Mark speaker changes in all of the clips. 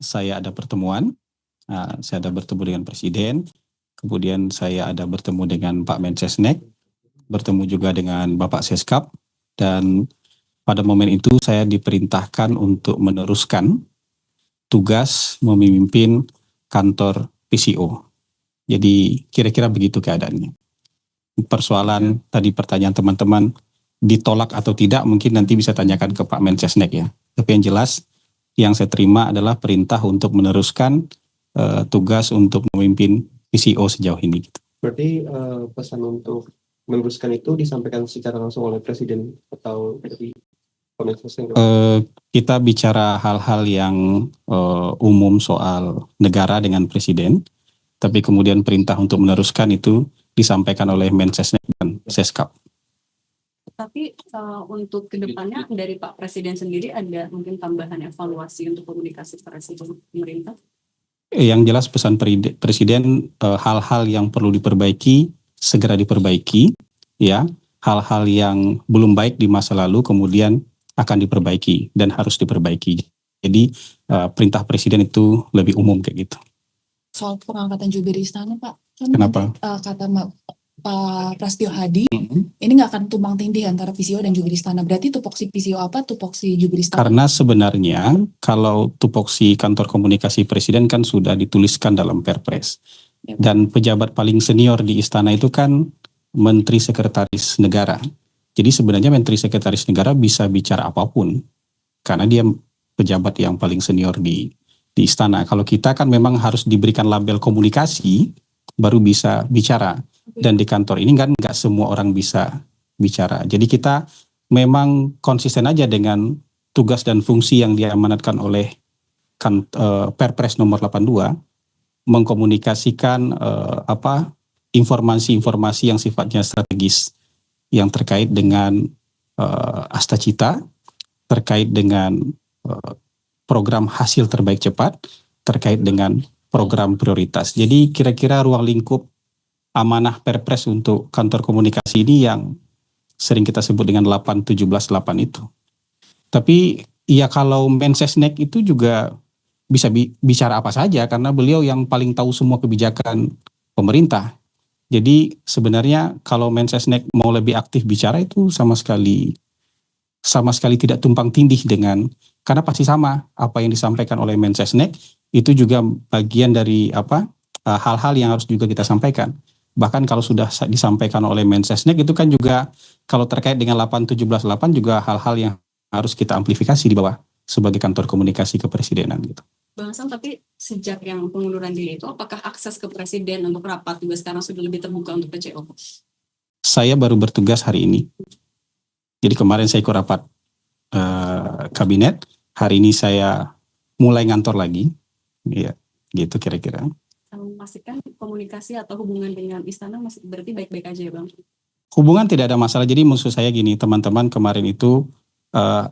Speaker 1: saya ada pertemuan, saya ada bertemu dengan Presiden, kemudian saya ada bertemu dengan Pak Mensesnek, bertemu juga dengan Bapak Seskap, dan pada momen itu saya diperintahkan untuk meneruskan tugas memimpin kantor PCO. Jadi kira-kira begitu keadaannya. Persoalan tadi pertanyaan teman-teman ditolak atau tidak mungkin nanti bisa tanyakan ke Pak Mensesnek ya. Tapi yang jelas yang saya terima adalah perintah untuk meneruskan tugas untuk memimpin PCO sejauh ini.
Speaker 2: Berarti pesan untuk meneruskan itu disampaikan secara langsung oleh Presiden atau dari Pak Mensesnek?
Speaker 1: Kita bicara hal-hal yang umum soal negara dengan Presiden, tapi kemudian perintah untuk meneruskan itu disampaikan oleh Mensesnek dan Seskap.
Speaker 3: Tapi untuk kedepannya dari Pak Presiden sendiri ada mungkin tambahan evaluasi untuk komunikasi Presiden pemerintah?
Speaker 1: Yang jelas pesan Presiden hal-hal yang perlu diperbaiki segera diperbaiki, ya. Hal-hal yang belum baik di masa lalu kemudian akan diperbaiki dan harus diperbaiki. Jadi perintah Presiden itu lebih umum kayak gitu.
Speaker 4: Soal pengangkatan jubir istana, Pak.
Speaker 1: Kenapa?
Speaker 4: Kata Pak Prasetyo Hadi, ini nggak akan tumpang tindih antara PCO dan jubir istana. Berarti tupoksi PCO apa, tupoksi jubir istana?
Speaker 1: Karena sebenarnya kalau tupoksi kantor komunikasi Presiden kan sudah dituliskan dalam Perpres. Dan pejabat paling senior di istana itu kan Menteri Sekretaris Negara. Jadi sebenarnya Menteri Sekretaris Negara bisa bicara apapun. Karena dia pejabat yang paling senior di istana. Kalau kita kan memang harus diberikan label komunikasi baru bisa bicara. Dan di kantor ini kan nggak semua orang bisa bicara. Jadi kita memang konsisten aja dengan tugas dan fungsi yang diamanatkan oleh Perpres nomor 82, mengkomunikasikan informasi-informasi yang sifatnya strategis yang terkait dengan Astacita, terkait dengan program hasil terbaik cepat, terkait dengan program prioritas. Jadi kira-kira ruang lingkup amanah Perpres untuk kantor komunikasi ini yang sering kita sebut dengan 8-17-8 itu. Tapi ya kalau Mensesnek itu juga bisa bicara apa saja karena beliau yang paling tahu semua kebijakan pemerintah. Jadi sebenarnya kalau Mensesnek mau lebih aktif bicara itu sama sekali tidak tumpang tindih dengan, karena pasti sama apa yang disampaikan oleh Mensesnek itu juga bagian dari hal-hal yang harus juga kita sampaikan. Bahkan kalau sudah disampaikan oleh Mensesnek itu kan juga kalau terkait dengan 8-17-8 juga hal-hal yang harus kita amplifikasi di bawah sebagai kantor komunikasi kepresidenan gitu.
Speaker 3: Bang Sam, tapi sejak yang pengunduran diri itu apakah akses ke Presiden untuk rapat juga sekarang sudah lebih terbuka untuk PCO?
Speaker 1: Saya baru bertugas hari ini. Jadi kemarin saya ikut rapat kabinet, hari ini saya mulai ngantor lagi. Ya, gitu kira-kira.
Speaker 3: Memastikan komunikasi atau hubungan dengan istana masih berarti baik-baik aja ya Bang?
Speaker 1: Hubungan tidak ada masalah. Jadi maksud saya gini, teman-teman kemarin itu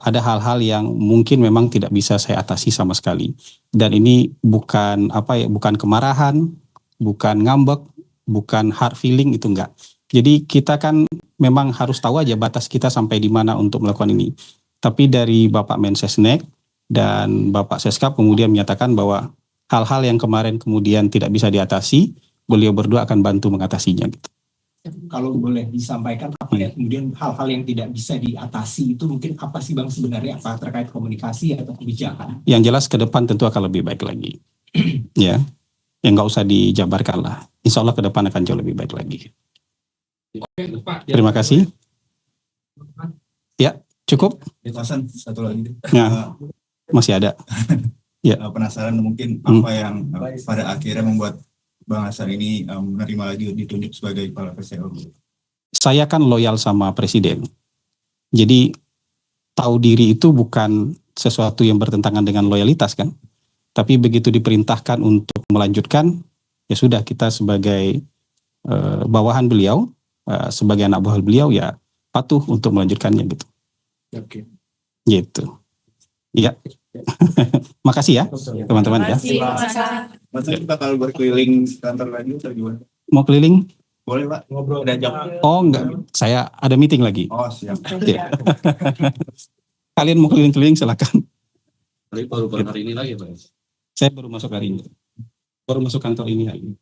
Speaker 1: ada hal-hal yang mungkin memang tidak bisa saya atasi sama sekali. Dan ini bukan bukan kemarahan, bukan ngambek, bukan hard feeling, itu enggak. Jadi kita kan memang harus tahu aja batas kita sampai di mana untuk melakukan ini. Tapi dari Bapak Mensesnek dan Bapak Seskap kemudian menyatakan bahwa hal-hal yang kemarin kemudian tidak bisa diatasi, beliau berdua akan bantu mengatasinya gitu.
Speaker 5: Kalau boleh disampaikan apa ya kemudian hal-hal yang tidak bisa diatasi itu mungkin apa sih Bang sebenarnya, apa terkait komunikasi atau kebijakan?
Speaker 1: Yang jelas ke depan tentu akan lebih baik lagi. Ya, yang nggak usah dijabarkan lah. Insya Allah ke depan akan jauh lebih baik lagi. Terima kasih. Ya, cukup.
Speaker 6: Hasan, satu lagi.
Speaker 1: Ya, masih ada. Ya.
Speaker 6: Penasaran mungkin apa yang pada akhirnya membuat Bang Hasan ini menerima lagi ditunjuk sebagai kepala PCO.
Speaker 1: Saya kan loyal sama Presiden. Jadi tahu diri itu bukan sesuatu yang bertentangan dengan loyalitas kan. Tapi begitu diperintahkan untuk melanjutkan, ya sudah kita sebagai bawahan beliau, sebagai anak buah beliau ya patuh untuk melanjutkannya gitu.
Speaker 2: Oke.
Speaker 1: Gitu. Iya. Makasih ya teman-teman ya.
Speaker 6: Mas kita kalau berkeliling kantor lagi atau gimana?
Speaker 1: Mau keliling?
Speaker 6: Boleh Pak, ngobrol ada jam.
Speaker 1: Oh enggak, saya ada meeting lagi.
Speaker 6: Oh siap.
Speaker 1: Ya. Kalian mau keliling-keliling silakan.
Speaker 7: Baru hari ini lagi Pak.
Speaker 1: Saya baru masuk hari ini. Baru masuk kantor ini hari ini.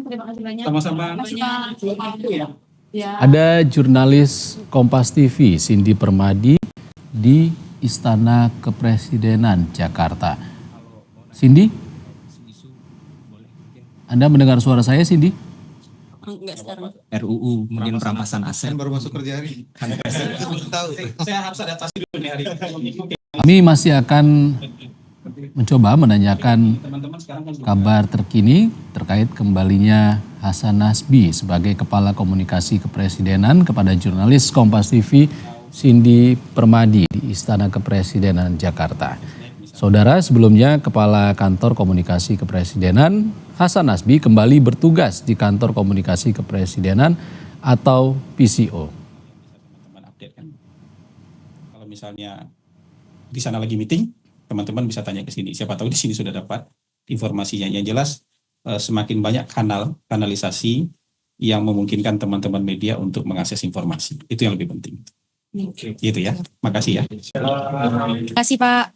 Speaker 3: Terima kasih banyak.
Speaker 1: Sama-sama.
Speaker 3: Ya.
Speaker 7: Ada jurnalis Kompas TV Cindy Permadi di Istana Kepresidenan Jakarta. Cindy, Anda mendengar suara saya, Cindy?
Speaker 3: Enggak sekarang.
Speaker 5: RUU mungkin perampasan aset.
Speaker 6: Kan baru masuk kerja hari ini. Tahu.
Speaker 1: Saya harus adaptasi dulu nih hari ini.
Speaker 7: Kami masih akan mencoba menanyakan
Speaker 1: Teman-teman sekarang kan
Speaker 7: kabar terkini terkait kembalinya Hasan Nasbi sebagai Kepala Komunikasi Kepresidenan kepada jurnalis Kompas TV Cindy Permadi di Istana Kepresidenan Jakarta. Saudara, sebelumnya Kepala Kantor Komunikasi Kepresidenan Hasan Nasbi kembali bertugas di Kantor Komunikasi Kepresidenan atau PCO.
Speaker 1: teman-teman update kan. Kalau misalnya di sana lagi meeting, teman-teman bisa tanya ke sini. Siapa tahu di sini sudah dapat informasinya. Yang jelas semakin banyak kanalisasi yang memungkinkan teman-teman media untuk mengakses informasi. Itu yang lebih penting. Gitu ya. Makasih ya.
Speaker 4: Terima kasih Pak.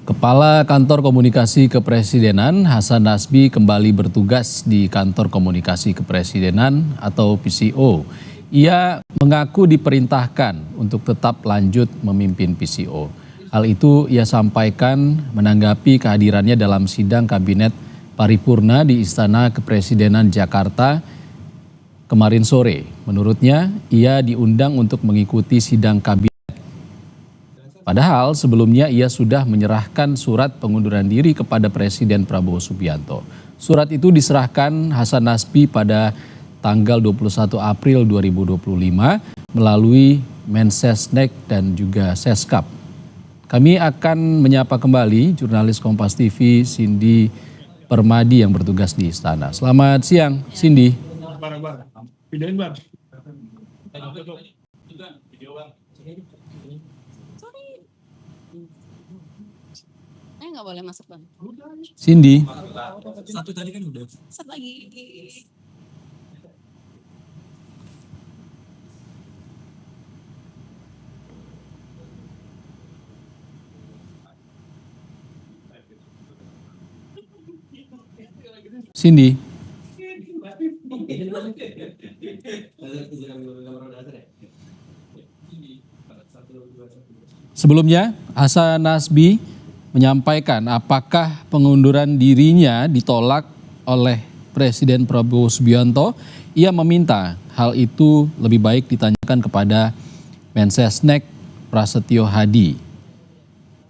Speaker 7: Kepala Kantor Komunikasi Kepresidenan Hasan Nasbi kembali bertugas di Kantor Komunikasi Kepresidenan atau PCO. Ia mengaku diperintahkan untuk tetap lanjut memimpin PCO. Hal itu ia sampaikan menanggapi kehadirannya dalam sidang Kabinet Paripurna di Istana Kepresidenan Jakarta kemarin sore. Menurutnya, ia diundang untuk mengikuti sidang kabinet. Padahal sebelumnya ia sudah menyerahkan surat pengunduran diri kepada Presiden Prabowo Subianto. Surat itu diserahkan Hasan Nasbi pada tanggal 21 April 2025 melalui Mensesnek dan juga Seskap. Kami akan menyapa kembali jurnalis Kompas TV Cindy Permadi yang bertugas di Istana. Selamat siang, Cindy.
Speaker 3: Nggak boleh masuk bang.
Speaker 7: Cindy.
Speaker 5: Satu tadi kan udah.
Speaker 3: Satu lagi.
Speaker 7: Cindy. Sebelumnya, Hasan Nasbi menyampaikan apakah pengunduran dirinya ditolak oleh Presiden Prabowo Subianto. Ia meminta hal itu lebih baik ditanyakan kepada Mensesnek Prasetyo Hadi.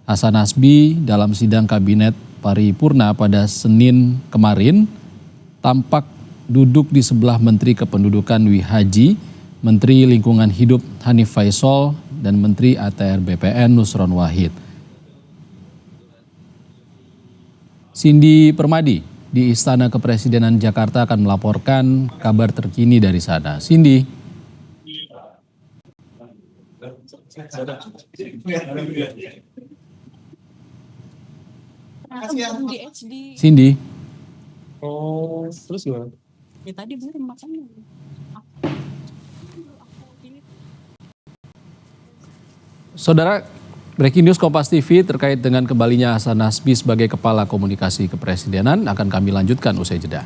Speaker 7: Hasan Nasbi dalam sidang Kabinet Paripurna pada Senin kemarin tampak duduk di sebelah Menteri Kependudukan Dwi Haji, Menteri Lingkungan Hidup Hanif Faisal, dan Menteri ATR BPN Nusron Wahid. Cindy Permadi di Istana Kepresidenan Jakarta akan melaporkan kabar terkini dari sana. Cindy.
Speaker 3: Di HD.
Speaker 7: Cindy.
Speaker 2: Oh, terus gimana?
Speaker 3: Ya tadi belum makan.
Speaker 7: Saudara, breaking news Kompas TV terkait dengan kembalinya Hasan Nasbi sebagai Kepala Komunikasi Kepresidenan akan kami lanjutkan usai jeda.